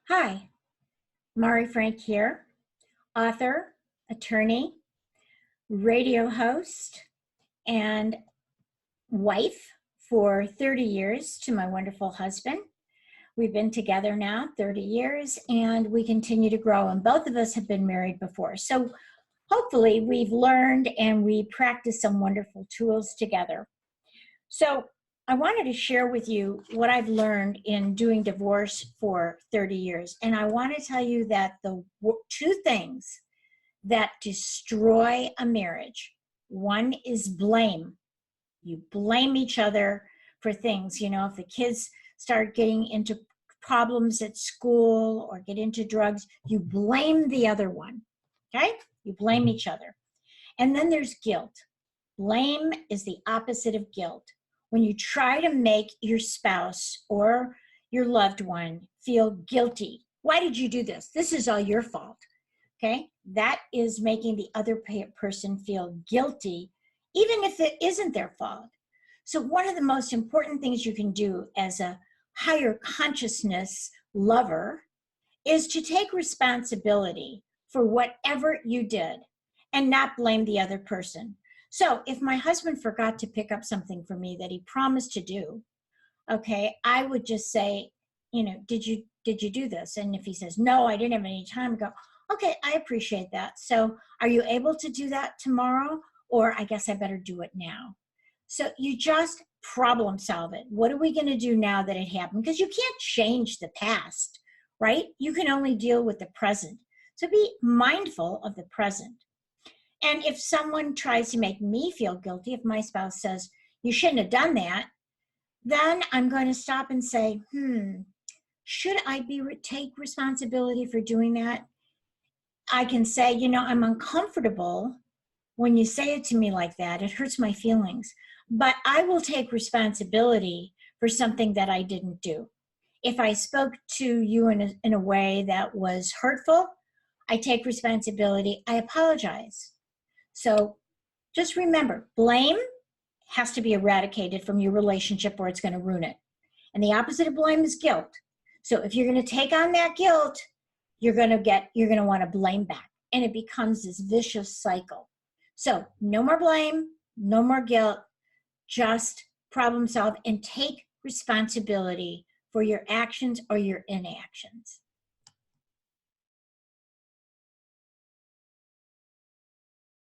Hi, Mari Frank here, author, attorney, radio host, and wife for 30 years to my wonderful husband. We've been together now 30 years and we continue to grow, and both of us have been married before. So hopefully we've learned and we practice some wonderful tools together. So I wanted to share with you what I've learned in doing divorce for 30 years. And I want to tell you that the two things that destroy a marriage, one is blame. You blame each other for things. You know, if the kids start getting into problems at school or get into drugs, you blame the other one. Okay? You blame each other. And then there's guilt. Blame is the opposite of guilt. When you try to make your spouse or your loved one feel guilty, why did you do this? This is all your fault. Okay? That is making the other person feel guilty, even if it isn't their fault. So, one of the most important things you can do as a higher consciousness lover is to take responsibility for whatever you did and not blame the other person. So if my husband forgot to pick up something for me that he promised to do, okay, I would just say, you know, did you do this? And if he says, no, I didn't have any time, I go, okay, I appreciate that. So are you able to do that tomorrow? Or I guess I better do it now. So you just problem solve it. What are we going to do now that it happened? Because you can't change the past, right? You can only deal with the present. So be mindful of the present. And if someone tries to make me feel guilty, if my spouse says, you shouldn't have done that, then I'm going to stop and say, should I take responsibility for doing that? I can say, you know, I'm uncomfortable when you say it to me like that. It hurts my feelings. But I will take responsibility for something that I didn't do. If I spoke to you in a way that was hurtful, I take responsibility. I apologize. So just remember, blame has to be eradicated from your relationship or it's going to ruin it. And the opposite of blame is guilt. So if you're going to take on that guilt, you're going to want to blame back. And it becomes this vicious cycle. So no more blame, no more guilt, just problem solve and take responsibility for your actions or your inactions.